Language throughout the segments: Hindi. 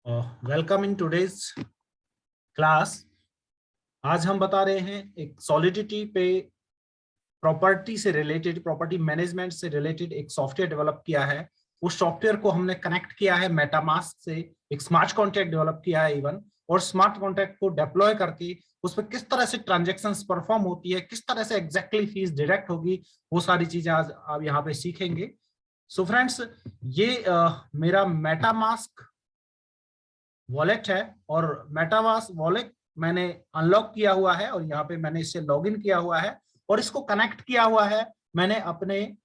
Welcome in today's class. आज हम बता रहे हैं एक सॉलिडिटी पे प्रॉपर्टी से रिलेटेड, प्रॉपर्टी मैनेजमेंट से रिलेटेड एक सॉफ्टवेयर डेवलप किया है। उस सॉफ्टवेयर को हमने कनेक्ट किया है मेटामास्क से, एक स्मार्ट कॉन्ट्रैक्ट डेवलप किया है इवन, और स्मार्ट कॉन्ट्रैक्ट को डिप्लॉय करके उस पर किस तरह से ट्रांजेक्शन्स परफॉर्म होती है, किस तरह से एग्जैक्टली फीस डायरेक्ट होगी, वो सारी चीजें आज आप यहाँ पे सीखेंगे। सो फ्रेंड्स, ये मेरा मेटामास्क वॉलेट है और मेटामास्क वॉलेट मैंने अनलॉक किया हुआ है और यहाँ पे मैंने इससे लॉगिन किया हुआ है और इसको कनेक्ट किया हुआ है मैंने अपने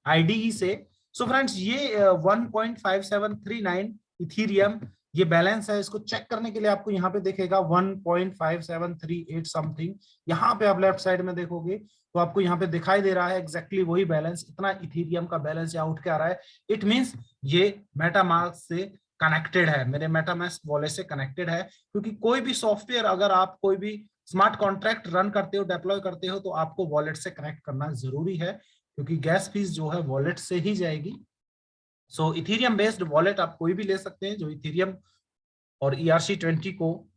आईडी से। सो फ्रेंड्स, ये 1.5739 इथीरियम ये बैलेंस है। इसको चेक करने के लिए आपको यहाँ पे देखेगा 1.5738 समथिंग। यहाँ पे आप लेफ्ट साइड में देखोगे तो आपको यहाँ पे दिखाई दे रहा है एग्जैक्टली वही बैलेंस, इतना इथीरियम का बैलेंस यहाँ उठ के आ रहा है। इट मींस ये मेटामास्क से कनेक्टेड है, मेरे मेटामास्क वॉलेट से कनेक्टेड है। क्योंकि कोई भी सॉफ्टवेयर, अगर आप कोई भी स्मार्ट कॉन्ट्रैक्ट रन करते हो, डिप्लॉय करते हो, तो आपको वॉलेट से कनेक्ट करना जरूरी है, क्योंकि गैस फीस जो है वॉलेट से ही जाएगी। सो इथीरियम बेस्ड वॉलेट आप कोई भी ले सकते हैं जो इथीरियम और ERC20 को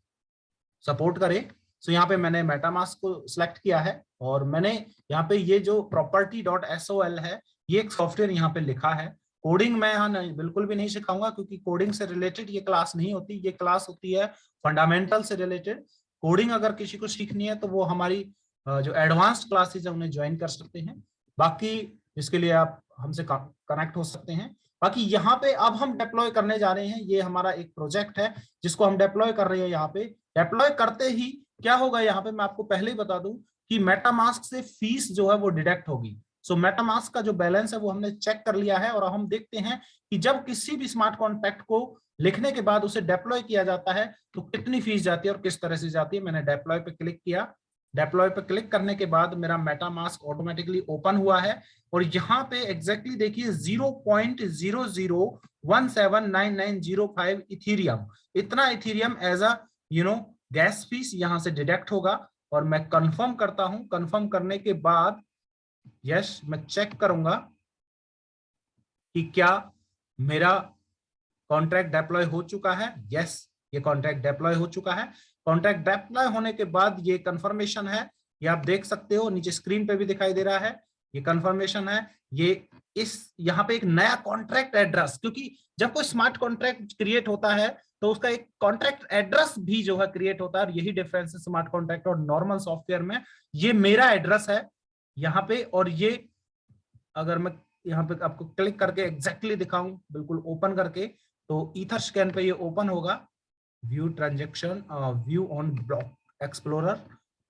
सपोर्ट करे। सो यहाँ पे मैंने मेटामास्क को सिलेक्ट किया है और मैंने यहाँ पे ये जो property.sol है, ये एक सॉफ्टवेयर यहाँ पे लिखा है। कोडिंग मैं यहाँ बिल्कुल भी नहीं सिखाऊंगा, क्योंकि कोडिंग से रिलेटेड ये क्लास नहीं होती, ये क्लास होती है फंडामेंटल से रिलेटेड। कोडिंग अगर किसी को सीखनी है तो वो हमारी जो एडवांस्ड क्लासेज है उन्हें ज्वाइन कर सकते हैं। बाकी इसके लिए आप हमसे कनेक्ट हो सकते हैं। बाकी यहाँ पे अब हम डिप्लॉय करने जा रहे हैं, ये हमारा एक प्रोजेक्ट है जिसको हम डिप्लॉय कर रहे हैं। यहाँ पे डिप्लॉय करते ही क्या होगा, यहाँ पे मैं आपको पहले ही बता दूं कि मेटामास्क से फीस जो है वो डिडक्ट होगी। सो मेटामास्क का जो बैलेंस है वो हमने चेक कर लिया है और हम देखते हैं कि जब किसी भी स्मार्ट कॉन्ट्रैक्ट को लिखने के बाद उसे डिप्लॉय किया जाता है तो कितनी फीस जाती है और किस तरह से जाती है। मैंने डिप्लॉय पे क्लिक किया। डिप्लॉय पे क्लिक करने के बाद मेरा मेटामास्क ऑटोमेटिकली ओपन हुआ है और यहाँ पे एग्जैक्टली देखिए 0.00179905 इथीरियम, इतना Ethereum as a gas fees यहाँ से डिडक्ट होगा। और मैं कंफर्म करता हूं। कंफर्म करने के बाद यस, मैं चेक करूंगा कि क्या मेरा कॉन्ट्रैक्ट डिप्लॉय हो चुका है। यस, ये कॉन्ट्रैक्ट डिप्लॉय हो चुका है। कॉन्ट्रैक्ट डिप्लॉय होने के बाद ये कंफर्मेशन है, ये आप देख सकते हो, नीचे स्क्रीन पे भी दिखाई दे रहा है, ये कंफर्मेशन है। ये यहाँ पे एक नया कॉन्ट्रैक्ट एड्रेस, क्योंकि जब कोई स्मार्ट कॉन्ट्रैक्ट क्रिएट होता है तो उसका एक कॉन्ट्रैक्ट एड्रेस भी जो है क्रिएट होता है, और यही डिफरेंस है स्मार्ट कॉन्ट्रैक्ट और नॉर्मल सॉफ्टवेयर में। ये मेरा एड्रेस है यहाँ पे, और ये अगर मैं यहाँ पे आपको क्लिक करके एग्जैक्टली दिखाऊं बिल्कुल ओपन करके, तो ईथर स्कैन पे ये ओपन होगा। View transaction, view on block explorer,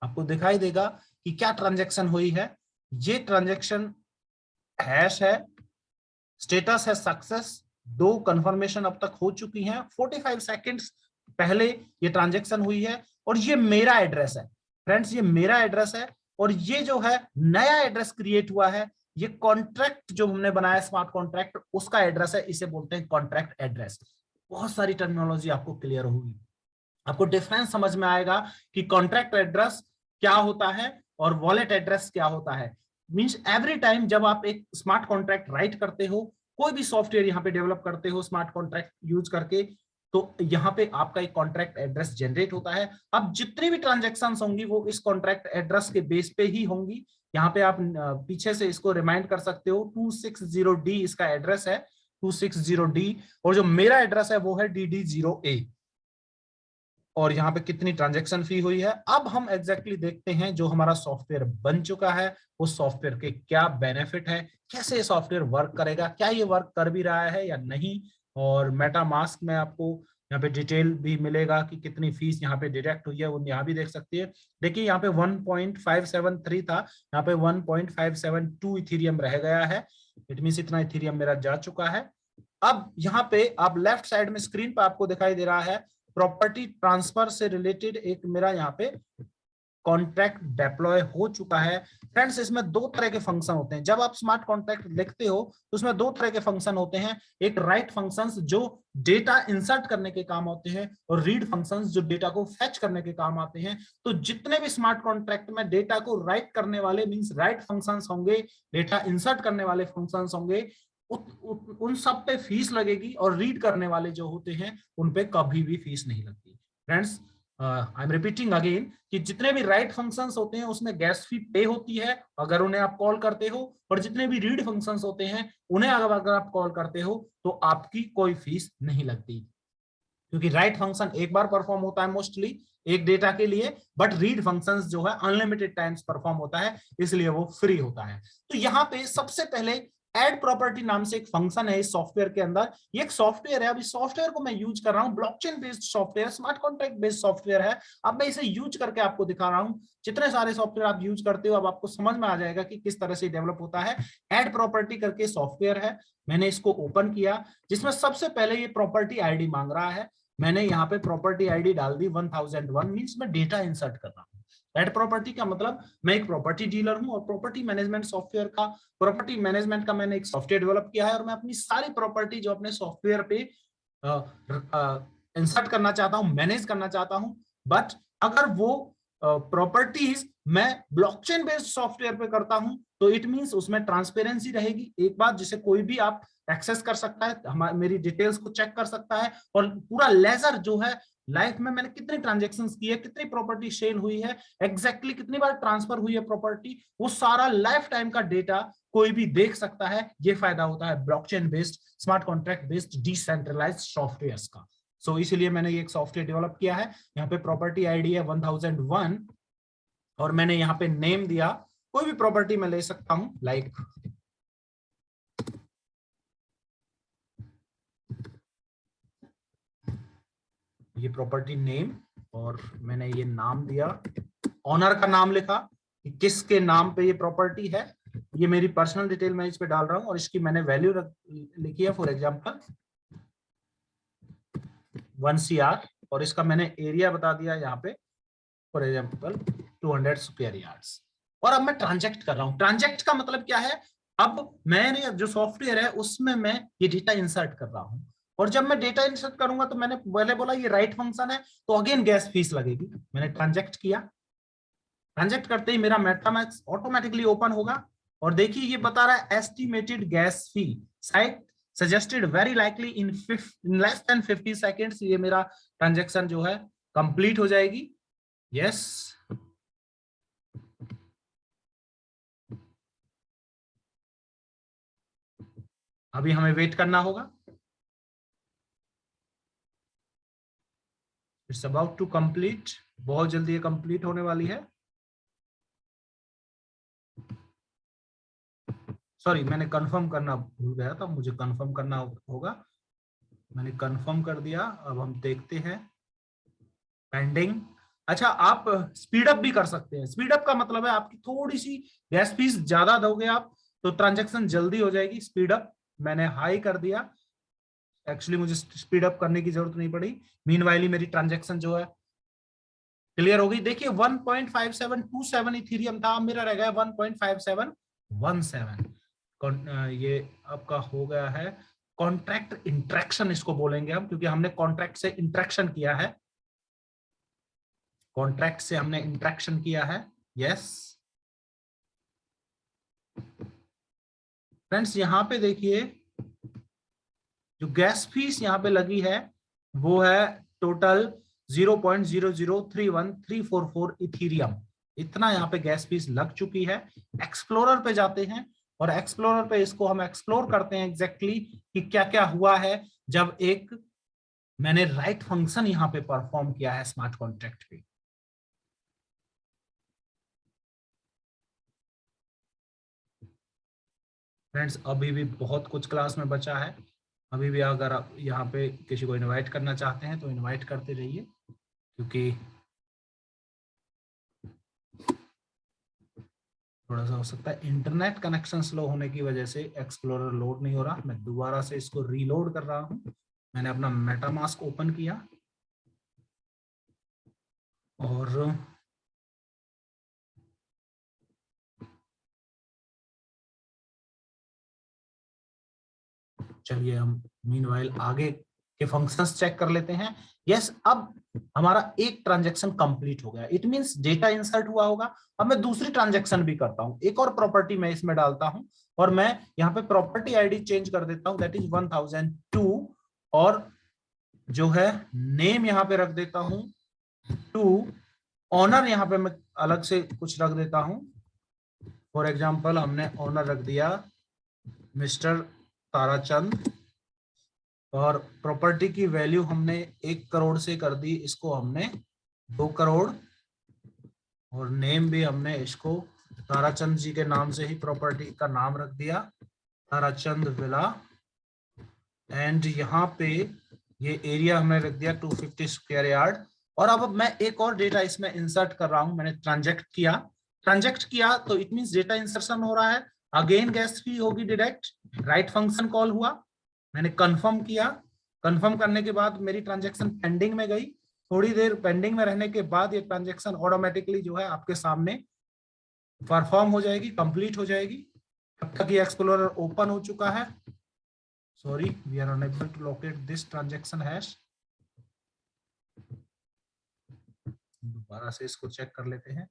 आपको दिखाई देगा कि क्या ट्रांजैक्शन हुई है। ये ट्रांजैक्शन हैश है, स्टेटस है सक्सेस, 2 कंफर्मेशन अब तक हो चुकी हैं, 45 सेकंड्स पहले ये ट्रांजैक्शन हुई है। और ये मेरा एड्रेस है फ्रेंड्स, ये मेरा एड्रेस है। और ये जो है नया एड्रेस क्रिएट हुआ है, ये कॉन्ट्रैक्ट जो हमने बनाया स्मार्ट कॉन्ट्रैक्ट, उसका एड्रेस है, इसे बोलते हैं कॉन्ट्रैक्ट एड्रेस। बहुत सारी टर्मिनोलॉजी आपको क्लियर होगी, आपको डिफरेंस समझ में आएगा कि कॉन्ट्रैक्ट एड्रेस क्या होता है और वॉलेट एड्रेस क्या होता है। मींस एवरी टाइम जब आप एक स्मार्ट कॉन्ट्रैक्ट राइट करते हो, कोई भी सॉफ्टवेयर यहाँ पे डेवलप करते हो स्मार्ट कॉन्ट्रैक्ट यूज करके, तो यहाँ पे आपका एक कॉन्ट्रैक्ट एड्रेस जनरेट होता है। अब जितनी भी ट्रांजेक्शन होंगी वो इस कॉन्ट्रैक्ट एड्रेस के बेस पे ही होंगी। यहाँ पे आप पीछे से इसको रिमाइंड कर सकते हो, 260D इसका एड्रेस है, 260D। और जो मेरा एड्रेस है वो है DD0A। और यहाँ पे कितनी ट्रांजैक्शन फी हुई है। अब हम एग्जैक्टली देखते हैं जो हमारा सॉफ्टवेयर बन चुका है उस सॉफ्टवेयर के क्या बेनिफिट है, कैसे सॉफ्टवेयर वर्क करेगा, क्या ये वर्क कर भी रहा है या नहीं। और मेटामास्क में आपको यहाँ पे डिटेल भी मिलेगा कि कितनी फीस यहाँ पे डिडक्ट हुई है, वो यहाँ भी देख सकती है। देखिए यहाँ पे 1.573 था, यहाँ पे 1.572 इथीरियम रह गया है। इट मींस इतना इथीरियम मेरा जा चुका है। अब यहाँ पे आप लेफ्ट साइड में स्क्रीन पर आपको दिखाई दे रहा है प्रॉपर्टी ट्रांसफर से रिलेटेड एक मेरा यहाँ पे कॉन्ट्रैक्ट डिप्लॉय हो चुका है। फ्रेंड्स, इसमें 2 तरह के फंक्शन होते हैं। जब आप स्मार्ट कॉन्ट्रैक्ट लिखते हो तो उसमें 2 तरह के फंक्शन होते हैं, एक राइट फंक्शंस जो डेटा इंसर्ट करने के काम होते हैं, और रीड फंक्शंस जो डेटा को फेच करने के काम आते हैं। तो जितने भी स्मार्ट कॉन्ट्रैक्ट में डेटा को राइट करने वाले मींस राइट फंक्शंस होंगे, डेटा इंसर्ट करने वाले फंक्शंस होंगे, उन सब पे फीस लगेगी और रीड करने वाले जो होते हैं उन पे कभी भी फीस नहीं लगती। Friends, I am repeating again कि जितने भी राइट फंक्शंस होते हैं उसमें गैस फी पे होती है अगर उन्हें आप कॉल करते हो, और जितने भी रीड फंक्शंस होते हैं उन्हें अगर आप कॉल करते हो तो आपकी कोई फीस नहीं लगती, क्योंकि राइट फंक्शन एक बार परफॉर्म होता है मोस्टली एक डेटा के लिए, बट रीड फंक्शंस जो है अनलिमिटेड टाइम्स परफॉर्म होता है, इसलिए वो फ्री होता है। तो यहाँ पे सबसे पहले एड प्रॉपर्टी नाम से एक फंक्शन है इस सॉफ्टवेयर के अंदर। ये एक सॉफ्टवेयर है, अब इस सॉफ्टवेयर को मैं यूज कर रहा हूँ, blockchain based software, smart contract based software है। अब मैं इसे यूज करके आपको दिखा रहा हूँ। जितने सारे सॉफ्टवेयर आप यूज करते हो अब आपको समझ में आ जाएगा कि किस तरह से डेवलप होता है। एड प्रॉपर्टी करके सॉफ्टवेयर है, मैंने इसको ओपन किया, जिसमें सबसे पहले ये प्रॉपर्टी आईडी मांग रहा है। मैंने यहाँ पे प्रॉपर्टी आईडी डाल दी 1001, मींस मैं डेटा इंसर्ट कर रहा हूँ। एड प्रॉपर्टी का मतलब मैं एक प्रॉपर्टी डीलर हूं और प्रॉपर्टी मैनेजमेंट सॉफ्टवेयर का, प्रॉपर्टी मैनेजमेंट का मैंने एक सॉफ्टवेयर डेवलप किया है और मैं अपनी सारी प्रॉपर्टी जो अपने सॉफ्टवेयर पे इंसर्ट करना चाहता हूं, मैनेज करना चाहता हूं। बट अगर वो प्रॉपर्टीज मैं ब्लॉकचेन बेस्ड सॉफ्टवेयर पे करता हूं तो इट मींस उसमें ट्रांसपेरेंसी रहेगी, एक बात जिसे कोई भी आप एक्सेस कर सकता है, मेरी डिटेल्स को चेक कर सकता है, और पूरा लेजर जो है लाइफ में मैंने कितनी ट्रांजैक्शंस की है, कितनी प्रॉपर्टी सेल हुई है, एग्जैक्टली कितनी बार ट्रांसफर हुई है प्रॉपर्टी, वो सारा लाइफ टाइम का डेटा कोई भी देख सकता है। ये फायदा होता है blockchain based smart contract based decentralised softwares का। सो इसीलिए मैंने ये एक सॉफ्टवेयर डेवलप किया है। यहाँ पे प्रॉपर्टी आईडी है 1001 और मैंने यहाँ पे नेम दिया, कोई भी प्रॉपर्टी मैं ले सकता हूं, लाइक ये प्रॉपर्टी नेम, और मैंने ये नाम दिया, ऑनर का नाम लिखा कि किसके नाम पे ये प्रॉपर्टी है, ये मेरी पर्सनल डिटेल मैं इस पे डाल रहा हूं, और इसकी मैंने वैल्यू लिखी है फॉर एग्जांपल 1 CR, और इसका मैंने एरिया बता दिया यहाँ पे फॉर एग्जांपल 200 स्क्वायर यार्ड्स। और अब मैं ट्रांजैक्ट कर रहा हूं। ट्रांजैक्ट का मतलब क्या है, अब मैंने जो सॉफ्टवेयर है उसमें मैं ये डेटा इंसर्ट कर रहा हूं, और जब मैं डेटा इंसर्ट करूंगा तो मैंने पहले बोला ये राइट फंक्शन है तो अगेन गैस फीस लगेगी। मैंने ट्रांजैक्ट किया, ट्रांजैक्ट करते ही मेरा मेटामैक्स ऑटोमेटिकली ओपन होगा, और देखिए ये बता रहा है estimated gas fee site suggested very likely in less than 50 seconds. ये मेरा ट्रांजैक्शन जो है कंप्लीट हो जाएगी। यस, अभी हमें वेट करना होगा। इट्स अबाउट टू कंप्लीट, बहुत जल्दी ये कंप्लीट होने वाली है। सॉरी, मैंने कंफर्म करना भूल गया था, मुझे कंफर्म करना होगा। मैंने कंफर्म कर दिया, अब हम देखते हैं पेंडिंग। अच्छा, आप स्पीड अप भी कर सकते हैं। स्पीड अप का मतलब है आपकी थोड़ी सी गैस फीस ज्यादा दोगे आप तो ट्रांजैक्शन जल्दी हो जाएगी। स्पीड अप मैंने हाई कर दिया, एक्चुअली मुझे स्पीड अप करने की जरूरत नहीं पड़ी। मीनवाइल मेरी ट्रांजैक्शन जो है क्लियर हो गई। देखिए 1.5727 इथेरियम था, मेरा रह गया 1.5717। ये आपका हो गया है कॉन्ट्रैक्ट इंट्रैक्शन, इसको बोलेंगे हम, क्योंकि हमने कॉन्ट्रैक्ट से इंट्रैक्शन किया है, कॉन्ट्रैक्ट से हमने इंट्रैक्शन किया है। यस फ्रेंड्स, यहां पे देखिए जो गैस फीस यहाँ पे लगी है वो है टोटल 0.0031344 इथीरियम। इतना यहाँ पे गैस फीस लग चुकी है। एक्सप्लोरर पे जाते हैं और एक्सप्लोरर पे इसको हम एक्सप्लोर करते हैं एग्जैक्टली कि क्या क्या हुआ है जब एक मैंने राइट फंक्शन यहाँ पे परफॉर्म किया है स्मार्ट कॉन्ट्रैक्ट पे। फ्रेंड्स, अभी भी बहुत कुछ क्लास में बचा है। अभी भी अगर आप यहाँ पे किसी को इनवाइट करना चाहते हैं तो इनवाइट करते रहिए, क्योंकि थोड़ा सा हो सकता है इंटरनेट कनेक्शन स्लो होने की वजह से एक्सप्लोरर लोड नहीं हो रहा। मैं दोबारा से इसको रीलोड कर रहा हूं। मैंने अपना मेटामास्क ओपन किया और चलिए हम मीनवाइल आगे के फंक्शंस चेक कर लेते हैं। यस, अब हमारा एक ट्रांजैक्शन कंप्लीट हो गया। इट मींस डेटा इंसर्ट हुआ होगा। अब मैं दूसरी ट्रांजैक्शन भी करता हूं, एक और प्रॉपर्टी मैं इसमें डालता हूं और मैं यहाँ पे प्रॉपर्टी आईडी चेंज कर देता हूं, दैट इज 1002, और जो है नेम यहाँ पे रख देता हूं 2, ऑनर यहाँ पे मैं अलग से कुछ रख देता हूं। फॉर एग्जाम्पल हमने ऑनर रख दिया मिस्टर ताराचंद, और प्रॉपर्टी की वैल्यू हमने 1 करोड़ से कर दी, इसको हमने 2 करोड़, और नेम भी हमने इसको ताराचंद जी के नाम से ही प्रॉपर्टी का नाम रख दिया, ताराचंद विला। एंड यहाँ पे ये एरिया हमने रख दिया 250 स्क्वायर यार्ड। और अब मैं एक और डेटा इसमें इंसर्ट कर रहा हूं, मैंने ट्रांजैक्ट किया तो इट मींस डेटा इंसर्शन हो रहा है। अगेन गैस फी होगी डायरेक्ट, राइट फंक्शन कॉल हुआ, मैंने कंफर्म किया, कंफर्म करने के बाद मेरी ट्रांजैक्शन पेंडिंग में गई, थोड़ी देर पेंडिंग में रहने के बाद ये ट्रांजैक्शन ऑटोमेटिकली जो है आपके सामने परफॉर्म हो जाएगी, कंप्लीट हो जाएगी। तब तक ये एक्सप्लोरर ओपन हो चुका है। Sorry, we are unable to locate this transaction hash. दोबारा से इसको चेक कर लेते हैं।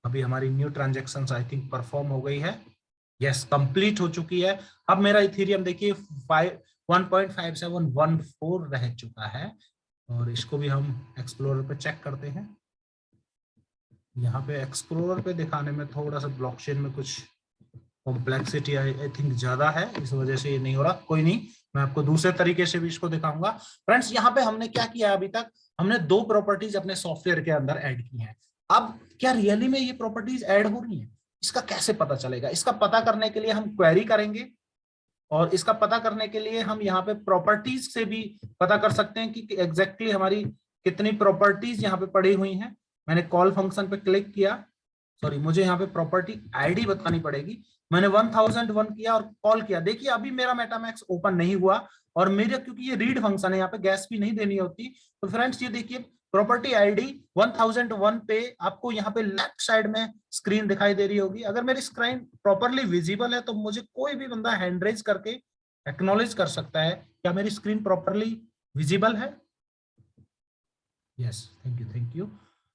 अभी हमारी new transactions I think perform हो गई है, यस कंप्लीट हो चुकी है। अब मेरा इथेरियम देखिए 1.5714 रह चुका है, और इसको भी हम एक्सप्लोरर पे चेक करते हैं। यहाँ पे एक्सप्लोरर पे दिखाने में थोड़ा सा ब्लॉकचेन में कुछ कॉम्प्लेक्सिटी आई थिंक ज्यादा है, इस वजह से ये नहीं हो रहा। कोई नहीं, मैं आपको दूसरे तरीके से भी इसको दिखाऊंगा। फ्रेंड्स, यहाँ पे हमने क्या किया, अभी तक हमने 2 प्रॉपर्टीज अपने सॉफ्टवेयर के अंदर ऐड की हैं। अब क्या रियली में ये प्रॉपर्टीज ऐड हो रही हैं, इसका कैसे पता चलेगा? इसका पता करने के लिए हम क्वेरी करेंगे, और इसका पता करने के लिए हम यहाँ पे प्रॉपर्टीज से भी पता कर सकते हैं कि एग्जैक्टली हमारी कितनी प्रॉपर्टीज यहाँ पे पड़ी हुई हैं। मैंने कॉल फंक्शन पे क्लिक किया, सॉरी मुझे यहाँ पे प्रॉपर्टी आईडी बतानी पड़ेगी। मैंने 1001 किया और कॉल किया। देखिए अभी मेरा मेटामैक्स ओपन नहीं हुआ, और मेरे क्योंकि ये रीड फंक्शन है, यहाँ पे गैस भी नहीं देनी होती। तो फ्रेंड्स ये देखिए प्रॉपर्टी आईडी 1001 पे आपको यहाँ पे लेफ्ट साइड में स्क्रीन दिखाई दे रही होगी। अगर मेरी स्क्रीन प्रॉपरली विजिबल है तो मुझे कोई भी बंदा हैंड रेज करके एक्नॉलेज कर सकता है, क्या मेरी स्क्रीन प्रॉपरली विजिबल है? Yes, thank you.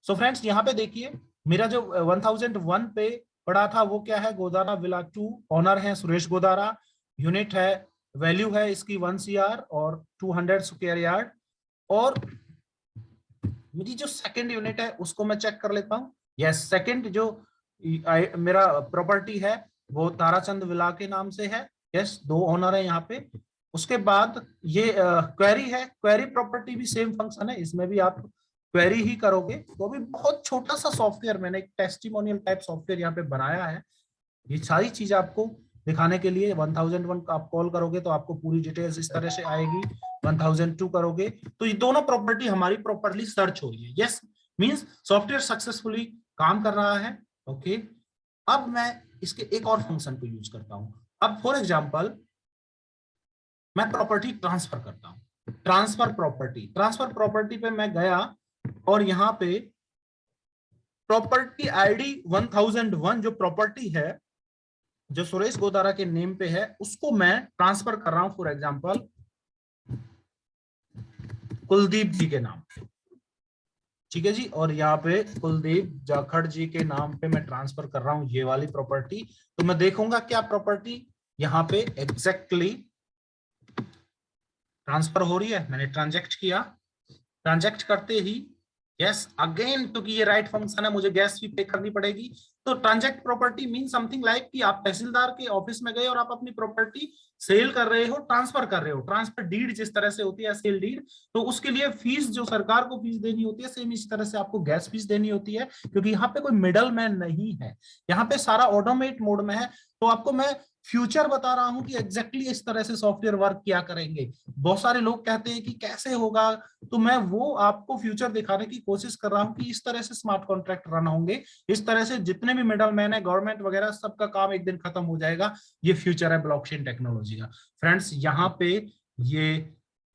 So friends यहाँ पे देखिए मेरा जो 1001 पे पड़ा था वो क्या है, गोदारा विला 2, ऑनर है सुरेश गोदारा, यूनिट है, वैल्यू है इसकी 1 CR और 200 स्क्वायर यार्ड। और मेरी जो सेकंड यूनिट है उसको मैं चेक कर लेता हूँ। यस, सेकंड जो मेरा प्रॉपर्टी है वो ताराचंद विला के नाम से है। यस, 2 ओनर है यहाँ पे। उसके बाद ये क्वेरी है, क्वेरी प्रॉपर्टी भी सेम फंक्शन है, इसमें भी आप क्वेरी ही करोगे। तो अभी बहुत छोटा सा सॉफ्टवेयर मैंने एक टेस्टिमोनियल टाइप सॉफ्टवेयर यहाँ पे बनाया है। ये सारी चीज आपको दिखाने के लिए 1001 आप कॉल करोगे तो आपको पूरी डिटेल्स इस तरह से आएगी, 1002 करोगे तो ये दोनों प्रॉपर्टी हमारी प्रॉपर्ली सर्च हो रही है। यस, मींस सॉफ्टवेयर सक्सेसफुली काम कर रहा है। ओके, अब मैं इसके एक और फंक्शन को यूज करता हूं। अब फॉर एग्जांपल मैं प्रॉपर्टी ट्रांसफर करता हूं, ट्रांसफर प्रॉपर्टी पे मैं गया और यहाँ पे प्रॉपर्टी आईडी 1001 जो प्रॉपर्टी है जो सुरेश गोदारा के नेम पे है उसको मैं ट्रांसफर कर रहा हूं फॉर एग्जांपल कुलदीप जी के नाम पे। ठीक है जी, और यहाँ पे कुलदीप जाखड़ जी के नाम पे मैं ट्रांसफर कर रहा हूं ये वाली प्रॉपर्टी। तो मैं देखूंगा क्या प्रॉपर्टी यहाँ पे एग्जैक्टली ट्रांसफर हो रही है। मैंने ट्रांजैक्ट किया, ट्रांजैक्ट करते ही यस अगेन क्योंकि ये राइट फंक्शन है मुझे गैस फी पे करनी पड़ेगी। तो transact property mean something like कि आप तहसीलदार के ऑफिस में गए और आप अपनी प्रॉपर्टी सेल कर रहे हो, ट्रांसफर कर रहे हो। ट्रांसफर डीड जिस तरह से होती है सेल डीड, तो उसके लिए फीस जो सरकार को फीस देनी होती है सेम इस तरह से आपको गैस फीस देनी होती है, क्योंकि यहाँ पे कोई मिडल मैन नहीं है, यहाँ पे सारा ऑटोमेट मोड में है। तो आपको मैं फ्यूचर बता रहा हूं कि एग्जैक्टली इस तरह से सॉफ्टवेयर वर्क किया करेंगे। बहुत सारे लोग कहते हैं कि कैसे होगा, तो मैं वो आपको फ्यूचर दिखाने की कोशिश कर रहा हूं कि इस तरह से स्मार्ट कॉन्ट्रैक्ट रन होंगे, इस तरह से जितने भी मिडल मैन है गवर्नमेंट वगैरह सबका काम एक दिन खत्म हो जाएगा। ये फ्यूचर है ब्लॉकचेन टेक्नोलॉजी का। फ्रेंड्स यहाँ पे ये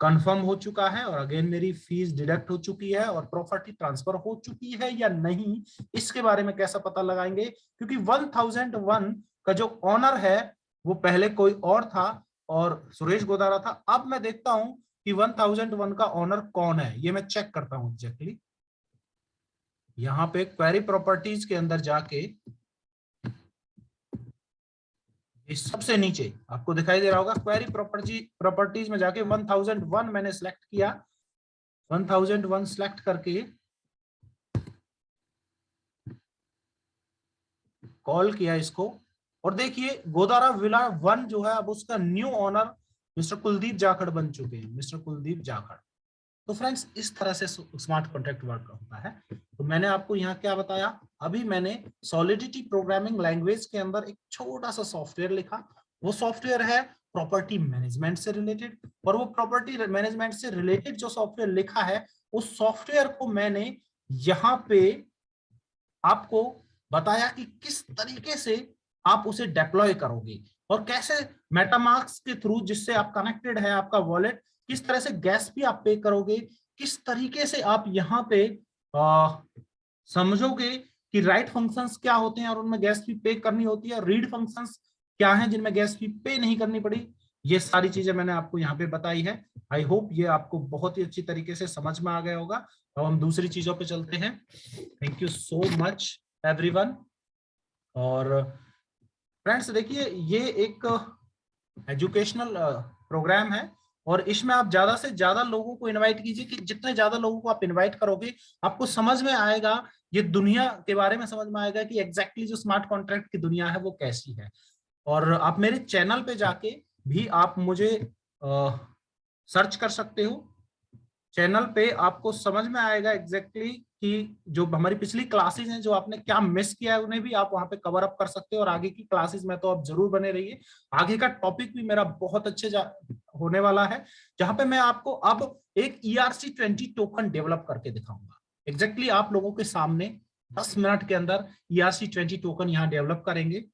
कंफर्म हो चुका है और अगेन मेरी फीस डिडक्ट हो चुकी है और प्रॉपर्टी ट्रांसफर हो चुकी है या नहीं, इसके बारे में कैसा पता लगाएंगे, क्योंकि 1001 का जो ऑनर है वो पहले कोई और था और सुरेश गोदारा था। अब मैं देखता हूं कि 1001 का ऑनर कौन है, ये मैं चेक करता हूं एग्जैक्टली। यहाँ पे क्वेरी प्रॉपर्टीज के अंदर जाके इस सबसे नीचे आपको दिखाई दे रहा होगा, क्वेरी प्रॉपर्टीज में जाके 1001 मैंने सिलेक्ट किया। 1001 सिलेक्ट करके कॉल किया इसको, और देखिए गोदारा विला 1 जो है अब उसका new owner mister Kuldeep Jakhar बन चुके हैं, मिस्टर कुलदीप जाखड़। तो फ्रेंड्स इस तरह से स्मार्ट कॉन्ट्रैक्ट वर्क होता है। तो मैंने आपको यहाँ क्या बताया, अभी मैंने सॉलिडिटी प्रोग्रामिंग लैंग्वेज के अंदर एक छोटा सा सॉफ्टवेयर लिखा। वो सॉफ्टवेयर है प्रॉपर्टी मैनेजमेंट से रिलेटेड, और वो प्रॉपर्टी मैनेजमेंट से रिलेटेड जो सॉफ्टवेयर लिखा है उस सॉफ्टवेयर को मैंने यहाँ पे आपको बताया कि किस तरीके से आप उसे डिप्लॉय करोगे और कैसे मेटामास्क के थ्रू, जिससे आप कनेक्टेड है आपका वॉलेट, किस तरह से गैस भी आप पे करोगे, किस तरीके से आप यहाँ पे समझोगे कि राइट फंक्शंस क्या होते हैं और उनमें गैस फी पे करनी होती है, रीड फंक्शंस क्या हैं जिनमें गैस फी पे नहीं करनी पड़ी। ये सारी चीजें मैंने आपको यहाँ पे बताई है। आई होप ये आपको बहुत ही अच्छी तरीके से समझ में आ गया होगा। अब हम दूसरी चीजों पे चलते हैं। Thank you so much everyone. और फ्रेंड्स देखिए, ये एक एजुकेशनल प्रोग्राम है और इसमें आप ज्यादा से ज्यादा लोगों को इनवाइट कीजिए, कि जितने ज्यादा लोगों को आप इनवाइट करोगे आपको समझ में आएगा, ये दुनिया के बारे में समझ में आएगा कि एग्जैक्टली जो स्मार्ट कॉन्ट्रैक्ट की दुनिया है वो कैसी है। और आप मेरे चैनल पे जाके भी आप मुझे सर्च कर सकते हो। चैनल पे आपको समझ में आएगा एग्जैक्टली कि जो हमारी पिछली क्लासेस हैं, जो आपने क्या मिस किया है, उन्हें भी आप वहां पे कवर अप कर सकते हो। और आगे की क्लासेस में तो आप जरूर बने रहिए। आगे का टॉपिक भी मेरा बहुत अच्छे होने वाला है, जहां पे मैं आपको अब एक ERC20 टोकन डेवलप करके दिखाऊंगा। एग्जैक्टली आप लोगों के सामने 10 मिनट के अंदर ERC20 टोकन यहाँ डेवलप करेंगे।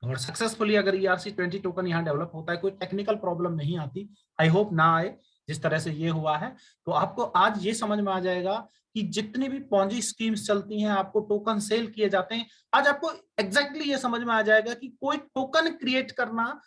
और सक्सेसफुली अगर ERC20 टोकन यहाँ डेवलप होता है, कोई टेक्निकल प्रॉब्लम नहीं आती, आई होप ना आए जिस तरह से ये हुआ है, तो आपको आज ये समझ में आ जाएगा कि जितनी भी पॉन्जी स्कीम्स चलती हैं, आपको टोकन सेल किए जाते हैं, आज आपको एग्जैक्टली ये समझ में आ जाएगा कि कोई टोकन क्रिएट करना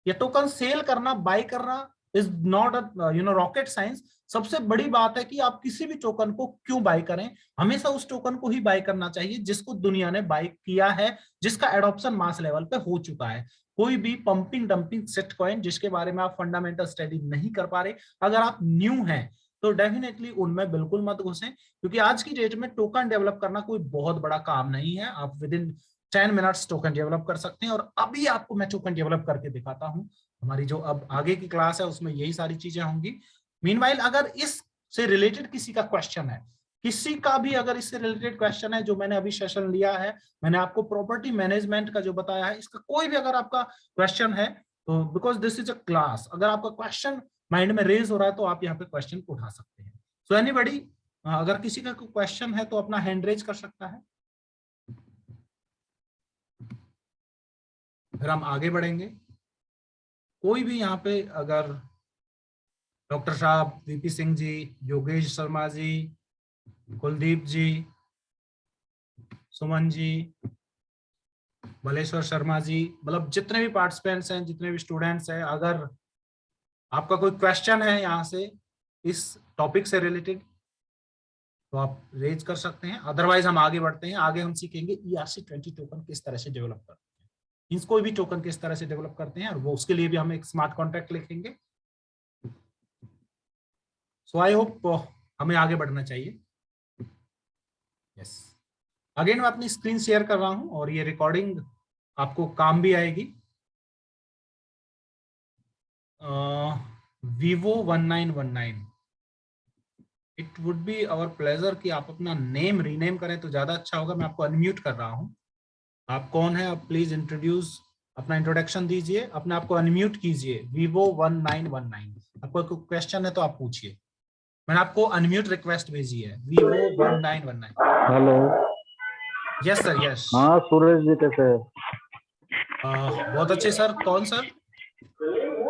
या टोकन सेल करना, बाय करना इज नॉट रॉकेट साइंस। सबसे बड़ी बात है कि आप किसी भी टोकन को क्यों बाय करें, हमेशा उस टोकन को ही बाय करना चाहिए जिसको दुनिया ने बाय किया है, जिसका एडॉप्शन मास लेवल पे हो चुका है। कोई भी पंपिंग डंपिंग सेट कॉइन जिसके बारे में आप फंडामेंटल स्टडी नहीं कर पा रहे, अगर आप न्यू हैं तो डेफिनेटली उनमें बिल्कुल मत घुसें, क्योंकि आज की डेट में टोकन डेवलप करना कोई बहुत बड़ा काम नहीं है। आप with in 10 minutes token develop कर सकते हैं। और अभी आपको मैं टोकन डेवलप करके दिखाता हूं। हमारी जो अब आगे की क्लास है उसमें यही सारी चीजें होंगी। मीनवाइल अगर इस से रिलेटेड किसी का क्वेश्चन है, किसी का भी अगर इससे रिलेटेड क्वेश्चन है, जो मैंने अभी सेशन लिया है, मैंने आपको प्रॉपर्टी मैनेजमेंट का जो बताया है, इसका कोई भी अगर आपका क्वेश्चन है, तो because this is a class, अगर आपका क्वेश्चन माइंड में रेज हो रहा है तो आप यहाँ पे क्वेश्चन उठा सकते हैं। सो एनीबॉडी, अगर किसी का कोई क्वेश्चन है तो अपना हैंड रेज कर सकता है, फिर हम आगे बढ़ेंगे। कोई भी यहाँ पे अगर डॉक्टर साहब, VP सिंह जी, योगेश शर्मा जी, कुलदीप जी, सुमन जी, भलेश्वर शर्मा जी, मतलब जितने भी पार्टिसिपेंट्स हैं, जितने भी स्टूडेंट्स हैं, अगर आपका कोई क्वेश्चन है यहाँ से इस टॉपिक से रिलेटेड तो आप रेज कर सकते हैं। अदरवाइज हम आगे बढ़ते हैं। आगे हम सीखेंगे ERC20 टोकन किस तरह से डेवलप करते हैं, मींस कोई भी टोकन किस तरह से डेवलप करते हैं, और वो उसके लिए भी हम एक स्मार्ट कॉन्ट्रैक्ट लिखेंगे। सो आई होप हमें आगे बढ़ना चाहिए। यस, अगेन मैं अपनी स्क्रीन शेयर कर रहा हूं और ये रिकॉर्डिंग आपको काम भी आएगी। Vivo 1919, it would be our pleasure कि आप अपना नेम रीनेम करें तो ज्यादा अच्छा होगा। मैं आपको अनम्यूट कर रहा हूं। आप कौन है, आप प्लीज इंट्रोड्यूस, अपना इंट्रोडक्शन दीजिए, अपने आप को अनम्यूट कीजिए। Vivo 1919, आपको कोई क्वेश्चन है तो आप पूछिए। मैंने आपको अनम्यूट रिक्वेस्ट भेजी है। Vivo 1919। Hello. Yes sir, yes. हाँ सूरज जी, कैसे है? बहुत अच्छे सर। कौन सर?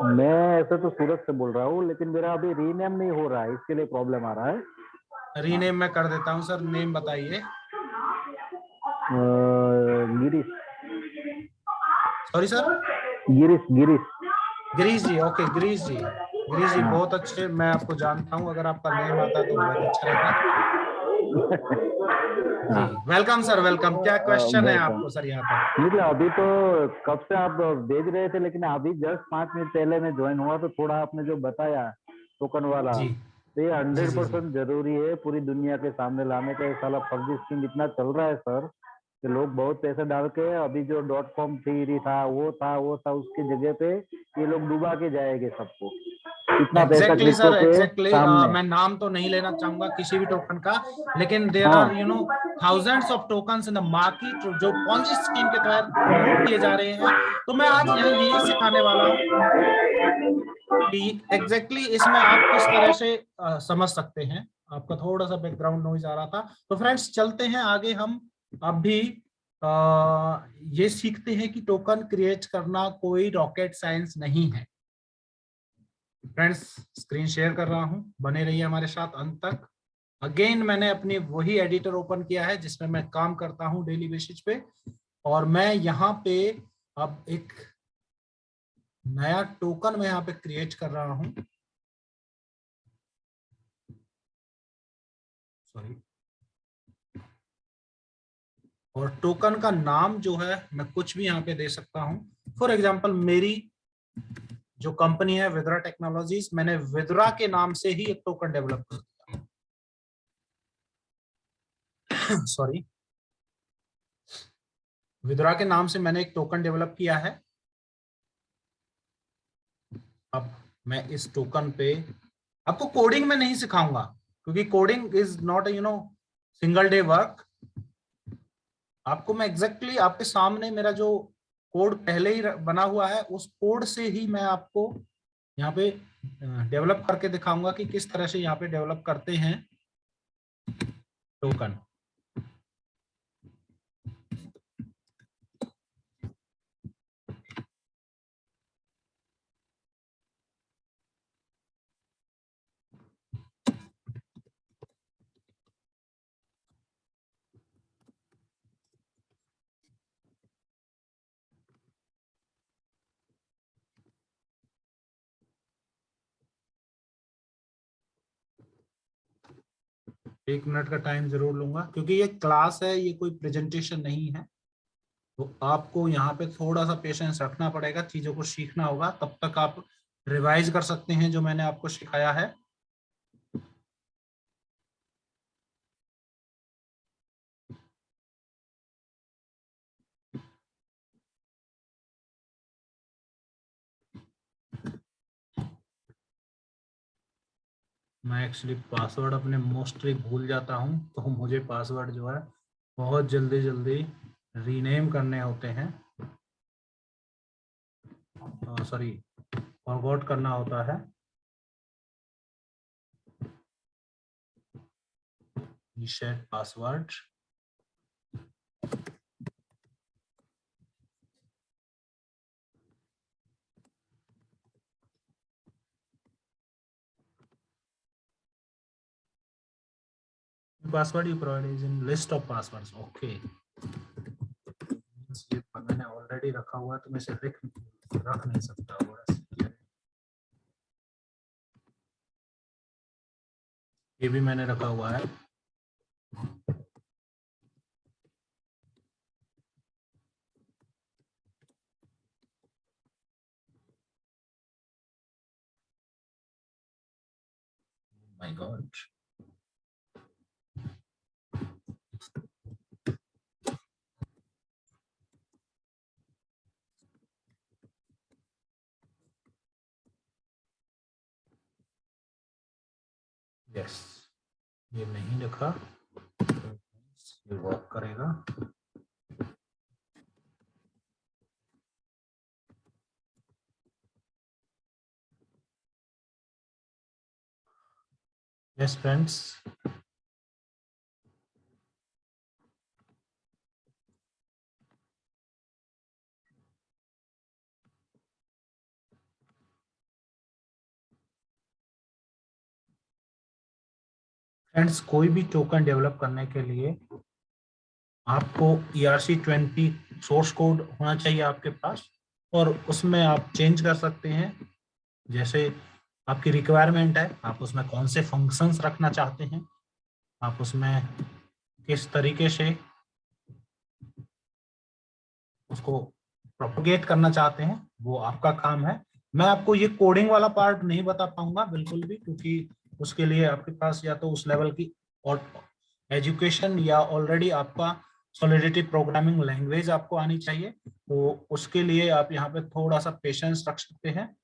मैं ऐसे तो सूरज से बोल रहा हूँ, लेकिन मेरा अभी रीनेम नहीं हो रहा है, इसके लिए प्रॉब्लम आ रहा है। रीनेम मैं कर देता हूँ सर, नेम बताइए। Girish. Sorry sir? Girish Girish. Girish ji, okay Girish ji. Girish ji बहुत अच्छे, मैं आपको जानता हूँ, अगर आपका नेम आता तो बहुत अच्छा रहता। जी वेलकम सर, वेलकम। क्या क्वेश्चन है वेलकम। आपको सर यहाँ पे? मतलब अभी तो कब से आप भेज रहे थे, लेकिन अभी जस्ट 5 मिनट पहले मैं ज्वाइन हुआ, तो थोड़ा आपने जो बताया टोकन वाला, जी तो ये जी जी जी 100% जरूरी है पूरी दुनिया के सामने लाने का। ये साला फर्जी स्कीम इतना चल रहा है सर कि लोग बहुत पैसे डाल के, अभी जो .com थ्योरी था वो था, उसकी जगह पे ये लोग डुबा के जाएंगे सबको। इतना पैसा एग्जैक्टली क्रिप्टो सर, के एग्जैक्टली। सामने। मैं नाम तो नहीं लेना चाहूंगा किसी भी टोकन का, लेकिन देर हाँ। Are thousands of tokens in the market जो पॉन्जी स्कीम के तहत प्रमोट किए जा रहे हैं। तो मैं आज यहाँ यही सिखाने वाला हूँ कि एग्जैक्टली इसमें आप किस तरह से समझ सकते हैं। आपका थोड़ा सा बैकग्राउंड नॉइज आ रहा था। तो फ्रेंड्स चलते हैं आगे। हम अब भी ये सीखते हैं कि टोकन क्रिएट करना कोई रॉकेट साइंस नहीं है। फ्रेंड्स स्क्रीन शेयर कर रहा हूं, बने रहिए हमारे साथ अंत तक। अगेन मैंने अपनी वही एडिटर ओपन किया है जिसमें मैं काम करता हूं डेली बेसिस पे, और मैं यहाँ पे अब एक नया टोकन मैं यहाँ पे क्रिएट कर रहा हूं। सॉरी। और टोकन का नाम जो है मैं कुछ भी यहाँ पे दे सकता हूं। फॉर एग्जाम्पल मेरी जो कंपनी है विद्रा टेक्नोलॉजीज, मैंने विद्रा के नाम से ही एक टोकन डेवलप कर दिया। सॉरी, विद्रा के नाम से मैंने एक टोकन डेवलप किया है। अब मैं इस टोकन पे आपको कोडिंग में नहीं सिखाऊंगा, क्योंकि coding is not single day work. आपको मैं एग्जैक्टली आपके सामने मेरा जो कोड पहले ही बना हुआ है, उस कोड से ही मैं आपको यहाँ पे डेवलप करके दिखाऊंगा कि किस तरह से यहाँ पे डेवलप करते हैं टोकन। एक मिनट का टाइम जरूर लूंगा, क्योंकि ये क्लास है, ये कोई प्रेजेंटेशन नहीं है। तो आपको यहाँ पे थोड़ा सा पेशेंस रखना पड़ेगा, चीजों को सीखना होगा, तब तक आप रिवाइज कर सकते हैं जो मैंने आपको सिखाया है। मैं एक्चुअली पासवर्ड अपने मोस्टली भूल जाता हूँ, तो मुझे पासवर्ड जो है बहुत जल्दी जल्दी रीनेम करने होते हैं, सॉरी फॉरगॉट करना होता है। Reset password. Password you provide is in list of passwords. Okay, ये मैंने ऑलरेडी रखा हुआ है, तो मैं इसे रख नहीं सकता हुआ। ये भी मैंने रखा हुआ है। My God. यस, ये नहीं रखा, ये वर्क करेगा। यस फ्रेंड्स, फ्रेंड्स कोई भी टोकन डेवलप करने के लिए आपको ERC-20 सोर्स कोड होना चाहिए आपके पास, और उसमें आप चेंज कर सकते हैं। जैसे आपकी रिक्वायरमेंट है, आप उसमें कौन से फंक्शंस रखना चाहते हैं, आप उसमें किस तरीके से उसको प्रोपोगेट करना चाहते हैं, वो आपका काम है। मैं आपको ये कोडिंग वाला पार्ट नहीं बता पाऊंगा बिल्कुल भी, क्योंकि उसके लिए आपके पास या तो उस लेवल की और एजुकेशन या ऑलरेडी आपका सॉलिडिटी प्रोग्रामिंग लैंग्वेज आपको आनी चाहिए। तो उसके लिए आप यहाँ पे थोड़ा सा पेशेंस रख सकते हैं।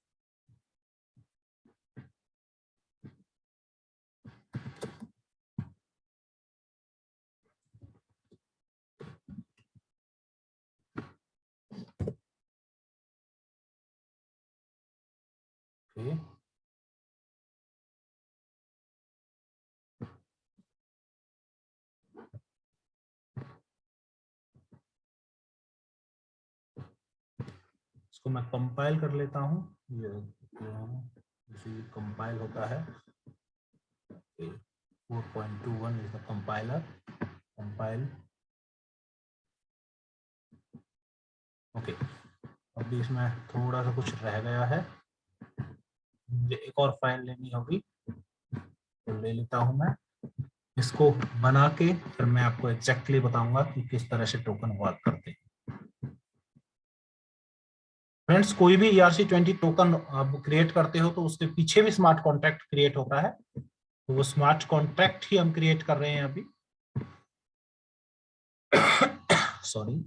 Okay. इसको मैं कंपाइल कर लेता हूँ। ये कंपाइल होता है 4.21 is the compiler. Compile okay. अभी इसमें थोड़ा सा कुछ रह गया है, मुझे एक और फाइल लेनी होगी, तो ले लेता हूँ मैं। इसको बना के फिर मैं आपको एग्जैक्टली बताऊंगा कि किस तरह से टोकन वर्क करते हैं। फ्रेंड्स, कोई भी ERC20 टोकन आप क्रिएट करते हो तो उसके पीछे भी स्मार्ट कॉन्ट्रैक्ट क्रिएट होता है, तो वो स्मार्ट कॉन्ट्रैक्ट ही हम क्रिएट कर रहे हैं अभी। सॉरी।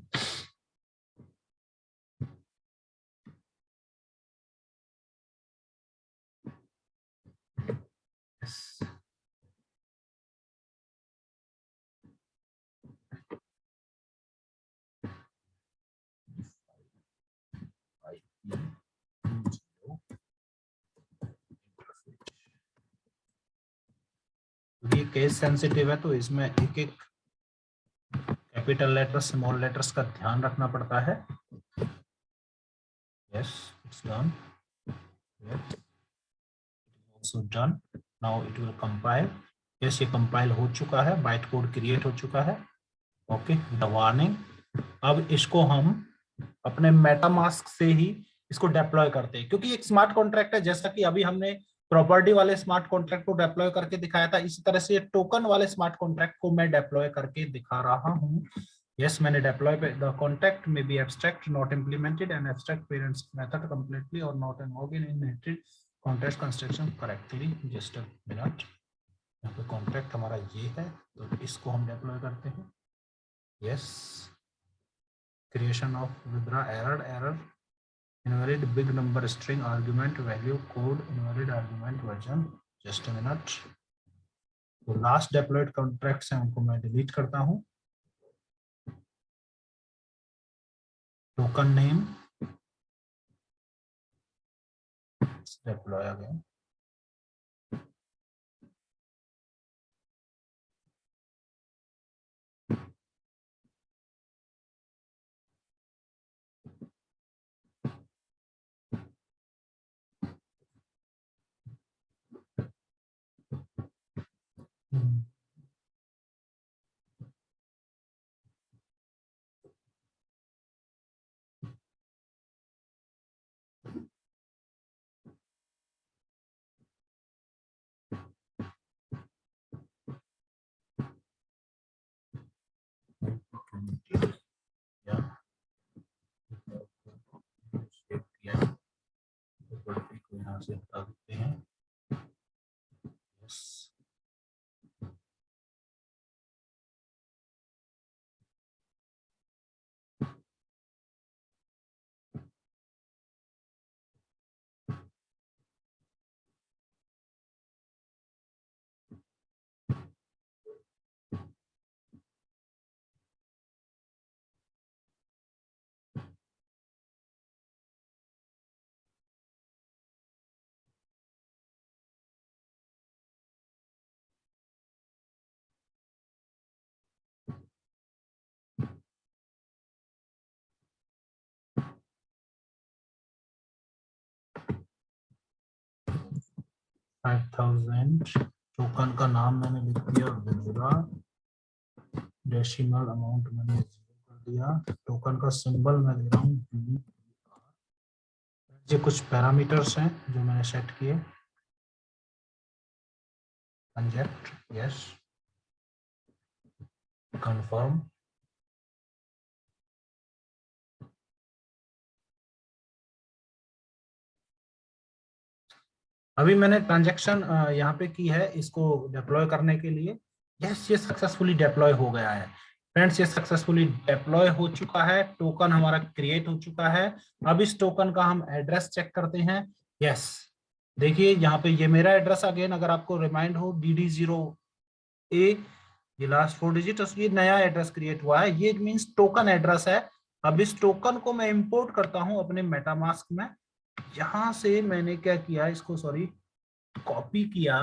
ये केस सेंसिटिव है, तो इसमें एक एक कैपिटल लेटर्स, स्मॉल लेटर्स का ध्यान रखना पड़ता है। Yes, it's done. also done. Now it will compile. Yes, ये कंपाइल हो चुका है, बाइट कोड क्रिएट हो चुका है। Okay, the warning. अब इसको हम अपने मेटामास्क से ही इसको डिप्लॉय करते हैं, क्योंकि एक स्मार्ट कॉन्ट्रैक्ट है, जैसा कि अभी हमने प्रॉपर्टी वाले स्मार्ट कॉन्ट्रैक्ट को डिप्लॉय करके दिखाया था, इसी तरह से टोकन वाले स्मार्ट कॉन्ट्रैक्ट को मैं डिप्लॉय करके दिखा रहा हूँ। Yes, मैंने डिप्लॉय पे द कॉन्ट्रैक्ट में be abstract not implemented and abstract parents method completely और not involved in inherited contract construction correctly. Just a minute, यहाँ पे कॉन्ट्रैक्ट हमारा ये है, तो इसको हम डिप्लॉय करते हैं। Yes, creation of Vibra error invalid big number string argument value code invalid argument version। just a minute। तो लास्ट डिप्लॉयड कॉन्ट्रैक्ट्स हैं, उनको मैं डिलीट करता हूं। Token name deploy again. यहाँ से हटा देते हैं। yes। 5000 टोकन का नाम मैंने लिख दिया विब्रा, डेसिमल अमाउंट मैंने 0 कर दिया, टोकन का सिंबल मैं दे रहा हूँ। ये कुछ पैरामीटर्स हैं जो मैंने सेट किए। ट्रांजैक्ट, यस, कंफर्म, अभी मैंने ट्रांजैक्शन यहाँ पे की है इसको डिप्लॉय करने के लिए। यस, ये सक्सेसफुली डिप्लॉय हो गया है फ्रेंड्स, ये सक्सेसफुली डिप्लॉय हो चुका है, टोकन हमारा क्रिएट हो चुका है। अब इस टोकन का हम एड्रेस चेक करते हैं। यस, देखिए यहाँ पे ये मेरा एड्रेस अगेन, अगर आपको रिमाइंड हो DD0A, ये लास्ट 4 डिजिट, ये नया एड्रेस क्रिएट हुआ है, ये मींस टोकन एड्रेस है। अब इस टोकन को मैं इंपोर्ट करता हूं अपने मेटामास्क में। यहां से मैंने क्या किया, इसको सॉरी कॉपी किया,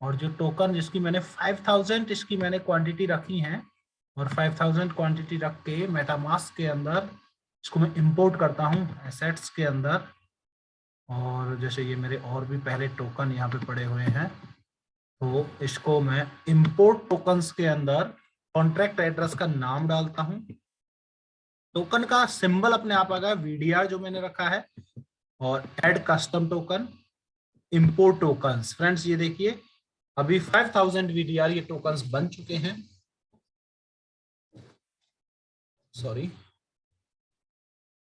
और जो टोकन जिसकी मैंने 5000 इसकी मैंने क्वांटिटी रखी है, और 5000 क्वांटिटी रख के मेटामास्क के अंदर इसको मैं इंपोर्ट करता हूं एसेट्स के अंदर। और जैसे ये मेरे और भी पहले टोकन यहाँ पे पड़े हुए हैं, तो इसको मैं इंपोर्ट टोकन्स के अंदर कॉन्ट्रैक्ट एड्रेस का नाम डालता हूं। टोकन का सिंबल अपने आप आ गया VDR जो मैंने रखा है, और add custom token, import tokens. Friends ये देखिए अभी 5000 VDR ये टोकन्स बन चुके हैं। सॉरी,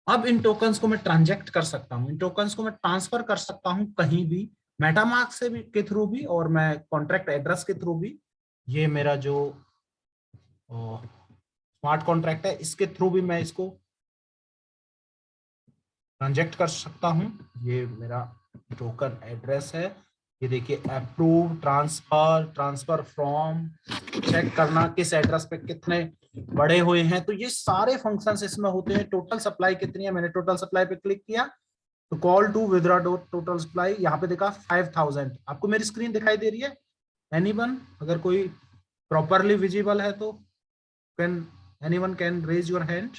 अब इन टोकन्स को मैं ट्रांजैक्ट कर सकता हूं, इन टोकन्स को मैं ट्रांसफर कर सकता हूं कहीं भी, मेटामास्क से भी के थ्रू भी, और मैं कॉन्ट्रैक्ट एड्रेस के थ्रू भी। ये मेरा जो स्मार्ट कॉन्ट्रैक्ट है इसके थ्रू भी मैं इसको ट्रांजैक्ट कर सकता हूं। ये मेरा टोकन एड्रेस है, ये देखिए approve, transfer, transfer from, check करना किस एड्रेस पे कितने बड़े हुए हैं, तो ये सारे फंक्शंस इसमें होते हैं। टोटल सप्लाई कितनी है, मैंने टोटल सप्लाई पे क्लिक किया तो call to withdraw total supply, यहाँ पे देखा 5000। आपको मेरी स्क्रीन दिखाई दे रही है? एनीवन, अगर कोई प्रॉपरली विजिबल है तो can anyone can raise your hand,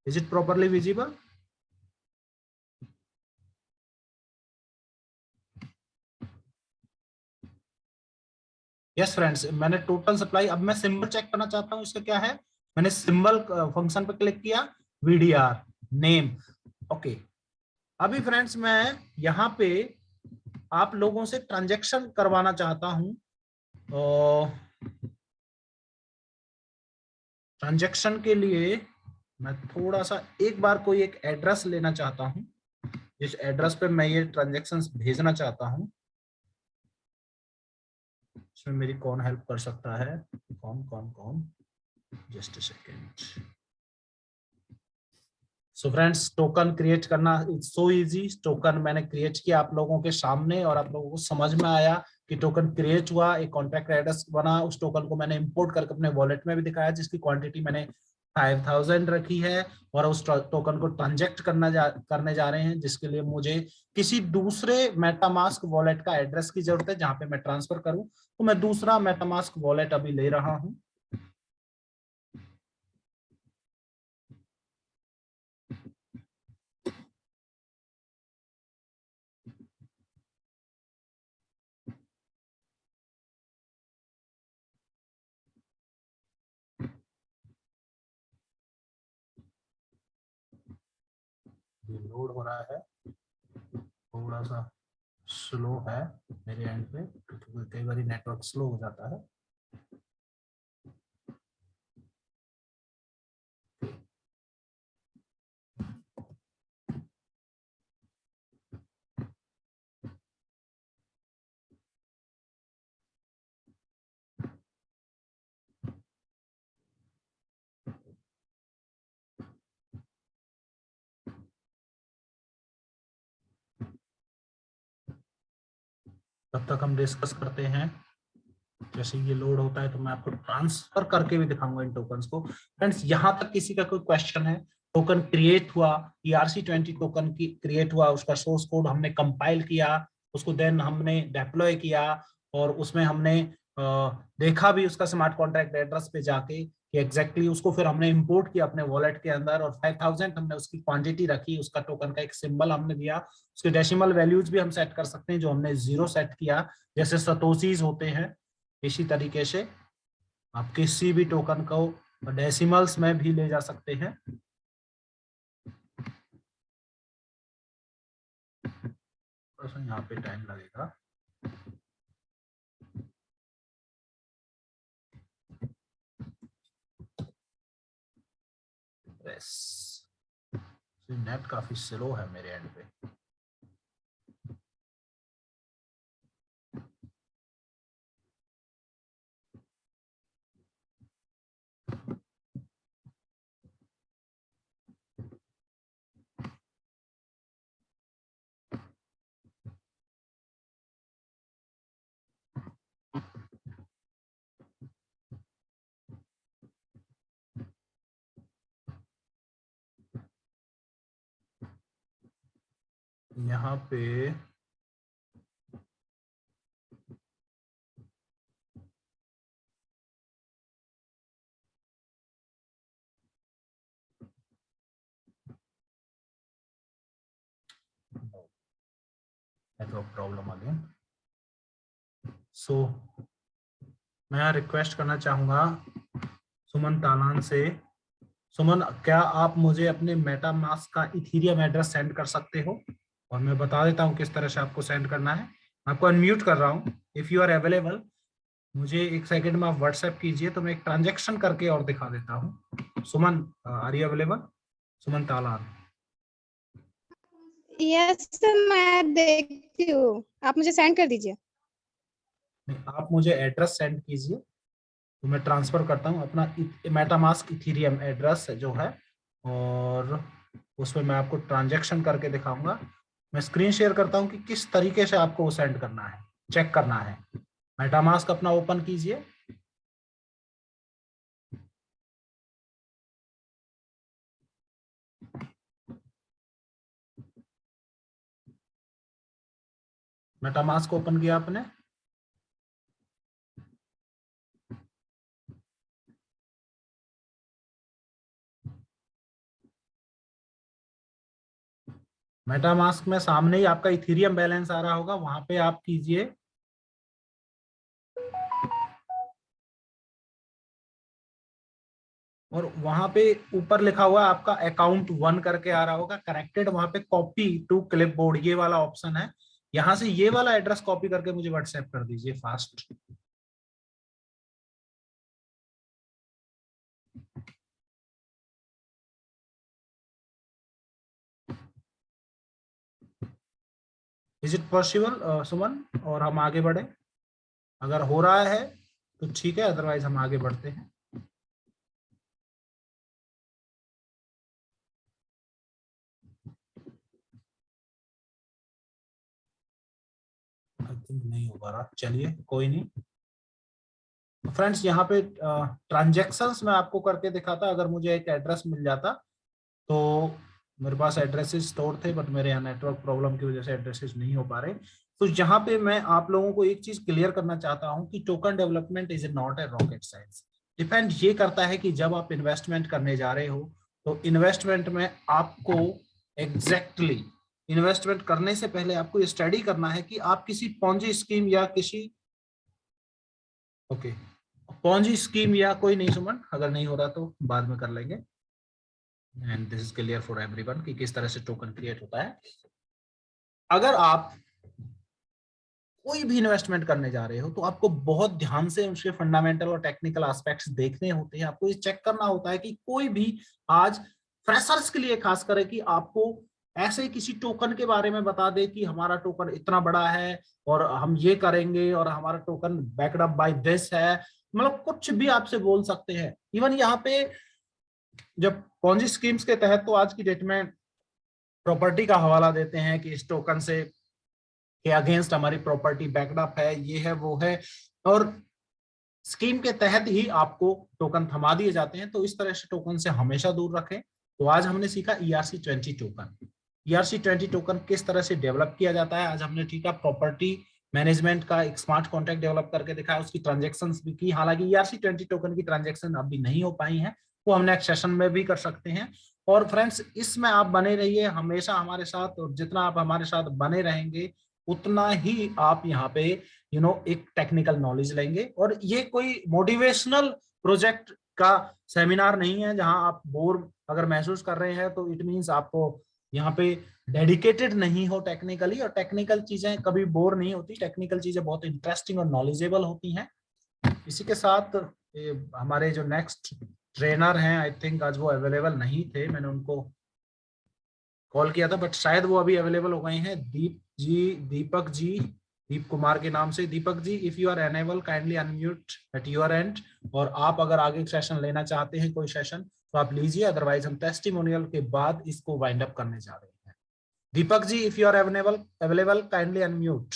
is it properly visible? Yes friends, मैंने टोटल सप्लाई, अब मैं सिंबल चेक करना चाहता हूँ, इसका क्या है, मैंने सिंबल फंक्शन पे क्लिक किया, VDR नेम, ओके। अभी फ्रेंड्स मैं यहाँ पे आप लोगों से ट्रांजैक्शन करवाना चाहता हूँ, ट्रांजैक्शन के लिए मैं थोड़ा सा एक बार कोई एक एड्रेस लेना चाहता हूँ, जिस एड्रेस पे मैं ये ट्रांजैक्शंस भेजना चाहता हूँ। इसमें मेरी कौन हेल्प कर सकता है, कौन कौन कौन, just a second. So friends, token create करना इट्स सो इजी। टोकन मैंने क्रिएट किया आप लोगों के सामने, और आप लोगों को समझ में आया कि टोकन क्रिएट हुआ, एक कॉन्ट्रैक्ट एड्रेस बना, उस टोकन को मैंने इंपोर्ट करके अपने वॉलेट में भी दिखाया, जिसकी क्वांटिटी मैंने 5000 रखी है, और उस टोकन को ट्रांजैक्ट करने जा रहे हैं, जिसके लिए मुझे किसी दूसरे मेटामास्क वॉलेट का एड्रेस की जरूरत है जहां पे मैं ट्रांसफर करूं। तो मैं दूसरा मेटामास्क वॉलेट अभी ले रहा हूं। लोड हो रहा है, थोड़ा सा स्लो है मेरे एंड पे, क्योंकि कई बार नेटवर्क स्लो हो जाता है। तब तक हम डिस्कस करते हैं। जैसे ये लोड होता है तो मैं आपको ट्रांसफर करके भी दिखाऊंगा इन टोकन्स को। फ्रेंड्स यहाँ तक किसी का कोई क्वेश्चन है? टोकन क्रिएट हुआ, ERC20 टोकन की क्रिएट हुआ, उसका सोर्स कोड हमने कंपाइल किया, उसको देन हमने डिप्लॉय किया, और उसमें हमने देखा भी उसका स्मार्ट कॉन्ट्रैक्ट एड्रेस पे जाके कि एग्जैक्टली उसको फिर हमने इंपोर्ट किया अपने वॉलेट के अंदर, और 5000 हमने उसकी क्वांटिटी रखी, उसका टोकन का एक सिंबल हमने दिया, उसके डेसिमल वैल्यूज भी हम सेट कर सकते हैं जो हमने 0 सेट किया, जैसे सतोशीज होते हैं। इसी तरीके से आप किसी भी टोकन को डेसिमल्स में भी ले जा सकते हैं। थोड़ा सा यहाँ पे टाइम लगेगा। यस, नेट काफी स्लो है मेरे एंड पे। यहाँ पे नेटवर्क प्रॉब्लम अगेन। सो मैं रिक्वेस्ट करना चाहूंगा सुमन तालान से। सुमन, क्या आप मुझे अपने मेटामास्क का इथीरियम एड्रेस सेंड कर सकते हो? और मैं बता देता हूँ किस तरह से आपको सेंड करना है। आपको अनम्यूट कर रहा हूँ। इफ यू आर अवेलेबल, मुझे एक सेकंड में आप व्हाट्सएप कीजिए तो मैं एक ट्रांजैक्शन करके और दिखा देता हूँ। Suman, are you available? Suman Talan. Yes मैं देखती हूँ, आप मुझे सेंड कर दीजिए। आप मुझे एड्रेस सेंड कीजिए तो मैं ट्रांसफर करता हूँ अपना मेटामास्क इथीरियम एड्रेस जो है, और उसमें मैं आपको ट्रांजैक्शन करके दिखाऊंगा। मैं स्क्रीन शेयर करता हूँ कि किस तरीके से आपको वो सेंड करना है, चेक करना है। मेटामास्क अपना ओपन कीजिए। मेटामास्क ओपन किया आपने? मेटामास्क में सामने ही आपका इथीरियम बैलेंस आ रहा होगा, वहां पे आप कीजिए। और वहां पे ऊपर लिखा हुआ आपका अकाउंट 1 करके आ रहा होगा, कनेक्टेड। वहां पे कॉपी टू क्लिपबोर्ड ये वाला ऑप्शन है। यहां से ये वाला एड्रेस कॉपी करके मुझे व्हाट्सएप कर दीजिए फास्ट। इज इट पॉसिबल सुमन? और हम आगे बढ़े? अगर हो रहा है तो ठीक है, अदरवाइज हम आगे बढ़ते हैं। आई थिंक नहीं हो पा रहा, चलिए कोई नहीं। फ्रेंड्स, यहाँ पे ट्रांजैक्शंस मैं आपको करके दिखाता। अगर मुझे एक एड्रेस मिल जाता तो मेरे पास एड्रेसेस स्टोर थे, बट मेरे यहाँ नेटवर्क प्रॉब्लम की वजह से एड्रेसेस नहीं हो पा रहे। तो यहाँ पे मैं आप लोगों को एक चीज क्लियर करना चाहता हूँ कि token development is not a rocket science. Depend ये करता है कि जब आप इन्वेस्टमेंट करने जा रहे हो तो इन्वेस्टमेंट में आपको एग्जैक्टली इन्वेस्टमेंट करने से पहले आपको ये स्टडी करना है कि आप किसी पॉन्जी स्कीम या किसी पॉन्जी स्कीम या कोई नहीं। सुमन, अगर नहीं हो रहा तो बाद में कर लेंगे। And this is clear for everyone कि किस तरह से टोकन क्रिएट होता है। अगर आप कोई भी इन्वेस्टमेंट करने जा रहे हो तो आपको बहुत ध्यान से उसके फंडामेंटल और टेक्निकल एस्पेक्ट्स देखने होते हैं। आपको ये चेक करना होता है कि कोई भी आज फ्रेशर्स के लिए खास करके कि आपको ऐसे किसी टोकन के बारे में बता दे कि हमारा टोकन इतना बड़ा है और हम ये करेंगे और हमारा token backed up by this है, मतलब कुछ भी आपसे बोल सकते हैं। इवन यहाँ पे जब पॉन्जी स्कीम्स के तहत तो आज की डेट में प्रॉपर्टी का हवाला देते हैं कि इस टोकन से के अगेंस्ट हमारी प्रॉपर्टी बैक्ड अप है, ये है वो है, और स्कीम के तहत ही आपको टोकन थमा दिए जाते हैं। तो इस तरह से टोकन से हमेशा दूर रखें। तो आज हमने सीखा ERC-20 टोकन। ERC-20 टोकन किस तरह से डेवलप किया जाता है आज हमने ठीक है। प्रॉपर्टी मैनेजमेंट का एक स्मार्ट कॉन्ट्रैक्ट डेवलप करके दिखाया, उसकी ट्रांजेक्शंस भी की। हालांकि ERC-20 टोकन की ट्रांजेक्शन अभी नहीं हो पाई है, वो हम नेक्स्ट सेशन में भी कर सकते हैं। और फ्रेंड्स, इसमें आप बने रहिए हमेशा हमारे साथ, और जितना आप हमारे साथ बने रहेंगे उतना ही आप यहाँ पे एक टेक्निकल नॉलेज लेंगे। और ये कोई मोटिवेशनल प्रोजेक्ट का सेमिनार नहीं है जहां आप बोर अगर महसूस कर रहे हैं तो इट मींस आपको यहाँ पे डेडिकेटेड नहीं हो टेक्निकली। और टेक्निकल चीजें कभी बोर नहीं होती, टेक्निकल चीजें बहुत इंटरेस्टिंग और नॉलेजेबल होती हैं। इसी के साथ हमारे जो नेक्स्ट ट्रेनर हैं, आई थिंक आज वो अवेलेबल नहीं थे, मैंने उनको कॉल किया था बट शायद वो अभी अवेलेबल हो गए हैं। दीपक जी, दीप कुमार के नाम से। Deepak ji, if you are enable kindly unmute at your end, और आप अगर आगे सेशन लेना चाहते हैं कोई सेशन तो आप लीजिए, अदरवाइज हम टेस्टिमोनियल के बाद इसको वाइंड अप करने जा रहे हैं। Deepak ji, if you are available kindly unmute.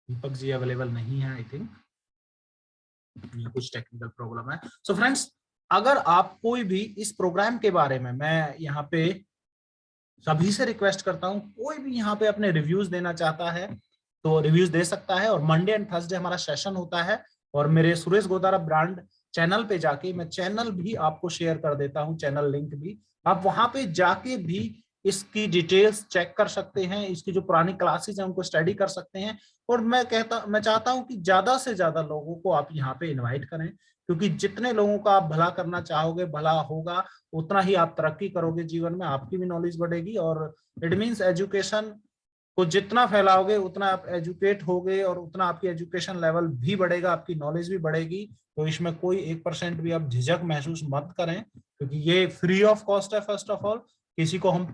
Deepak ji available नहीं है, आई थिंक कुछ टेक्निकल प्रॉब्लम है। सो फ्रेंड्स, अगर आप कोई भी इस प्रोग्राम के बारे में, मैं यहाँ पे सभी से रिक्वेस्ट करता हूँ, कोई भी यहाँ पे अपने रिव्यूज देना चाहता है तो रिव्यूज दे सकता है। और मंडे एंड थर्सडे हमारा सेशन होता है, और मेरे सुरेश गोदारा ब्रांड चैनल पे जाके, मैं चैनल भी आपको शेयर कर देता हूँ, चैनल लिंक भी, आप वहां पे जाके भी इसकी डिटेल्स चेक कर सकते हैं, इसकी जो पुरानी क्लासेस हैं उनको स्टडी कर सकते हैं। और मैं चाहता हूँ कि ज्यादा से ज्यादा लोगों को आप यहाँ पे इन्वाइट करें, क्योंकि जितने लोगों का आप भला करना चाहोगे, भला होगा, उतना ही आप तरक्की करोगे जीवन में, आपकी भी नॉलेज बढ़ेगी। और इट मीन्स एजुकेशन को जितना फैलाओगे उतना आप एजुकेट होगे, और उतना आपकी एजुकेशन लेवल भी बढ़ेगा, आपकी नॉलेज भी बढ़ेगी। तो इसमें कोई 1% भी आप झिझक महसूस मत करें, क्योंकि ये फ्री ऑफ कॉस्ट है। फर्स्ट ऑफ ऑल, किसी को हम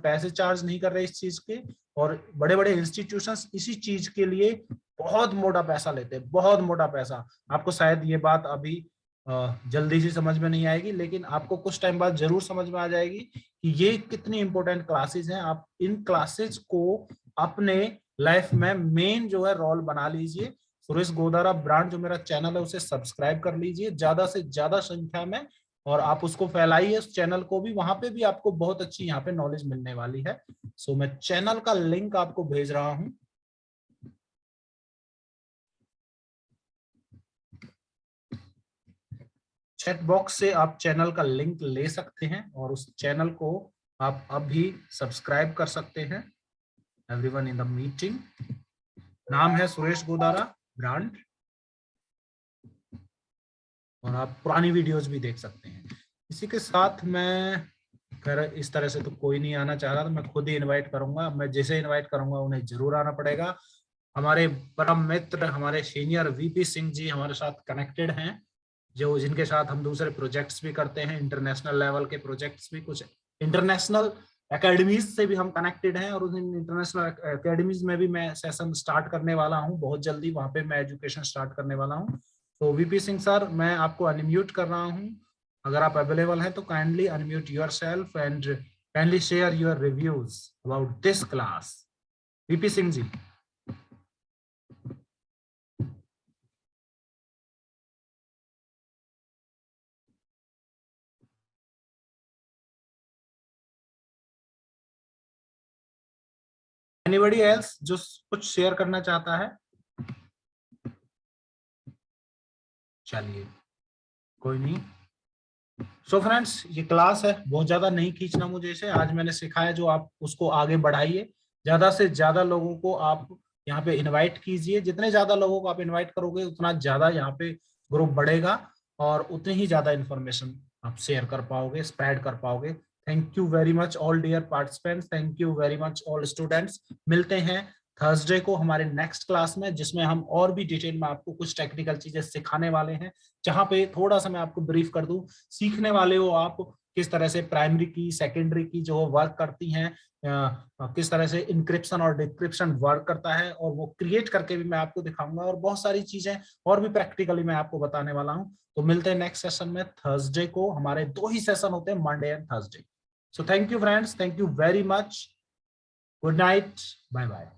पैसे चार्ज नहीं कर रहे इस चीज के, और बड़े बड़े इंस्टीट्यूशंस इसी चीज के लिए बहुत मोटा पैसा लेते हैं, बहुत मोटा पैसा। आपको शायद ये बात अभी जल्दी से समझ में नहीं आएगी, लेकिन आपको कुछ टाइम बाद जरूर समझ में आ जाएगी कि ये कितनी इंपॉर्टेंट क्लासेस हैं। आप इन क्लासेस को अपने लाइफ में मेन जो है रोल बना लीजिए। सुरेश गोदारा ब्रांड जो मेरा चैनल है उसे सब्सक्राइब कर लीजिए ज्यादा से ज्यादा संख्या में, और आप उसको फैलाइए, उस चैनल को भी, वहां पे भी आपको बहुत अच्छी यहाँ पे नॉलेज मिलने वाली है। सो मैं चैनल का लिंक आपको भेज रहा हूँ। चैट बॉक्स से आप चैनल का लिंक ले सकते हैं, और उस चैनल को आप अभी सब्सक्राइब कर सकते हैं। एवरीवन इन द मीटिंग, नाम है सुरेश गोदारा ब्रांड, और आप पुरानी वीडियोस भी देख सकते हैं। इसी के साथ मैं, खैर इस तरह से तो कोई नहीं आना चाह रहा, तो मैं खुद ही इनवाइट करूंगा। मैं जैसे इनवाइट करूंगा उन्हें जरूर आना पड़ेगा। हमारे परम मित्र, हमारे सीनियर वीपी सिंह जी हमारे साथ कनेक्टेड हैं, जो जिनके साथ हम दूसरे प्रोजेक्ट्स भी करते हैं, इंटरनेशनल लेवल के प्रोजेक्ट्स भी, कुछ इंटरनेशनल एकेडमीज से भी हम कनेक्टेड हैं। और उन इंटरनेशनल एकेडमीज में भी मैं सेशन स्टार्ट करने वाला हूं बहुत जल्दी, वहां पे मैं एजुकेशन स्टार्ट करने वाला हूं। तो वीपी सिंह सर, मैं आपको अनम्यूट कर रहा हूं, अगर आप अवेलेबल हैं तो kindly unmute yourself and kindly share your reviews about this class. VP Singh ji. Anybody else जो कुछ शेयर करना चाहता है? चलिए, कोई नहीं। सो फ्रेंड्स, ये क्लास है, बहुत ज्यादा नहीं खींचना मुझे इसे। आज मैंने सिखाया जो, आप उसको आगे बढ़ाइए, ज्यादा से ज्यादा लोगों को आप यहाँ पे इनवाइट कीजिए। जितने ज्यादा लोगों को आप इनवाइट करोगे उतना ज्यादा यहाँ पे ग्रुप बढ़ेगा, और उतनी ही ज्यादा इंफॉर्मेशन आप शेयर कर पाओगे, स्प्रेड कर पाओगे। Thank you very much all dear participants, thank you very much all students. मिलते हैं थर्सडे को हमारे नेक्स्ट क्लास में, जिसमें हम और भी डिटेल में आपको कुछ टेक्निकल चीजें सिखाने वाले हैं। जहां पे थोड़ा सा मैं आपको ब्रीफ कर दूं, सीखने वाले हो आप किस तरह से प्राइमरी की, सेकेंडरी की जो वर्क करती हैं, किस तरह से इंक्रिप्शन और डिक्रिप्शन वर्क करता है, और वो क्रिएट करके भी मैं आपको दिखाऊंगा, और बहुत सारी चीजें और भी प्रैक्टिकली मैं आपको बताने वाला हूं। तो मिलते हैं नेक्स्ट सेशन में थर्सडे को। हमारे 2 ही सेशन होते हैं, Monday and Thursday. So thank you friends, thank you very much, good night, bye bye.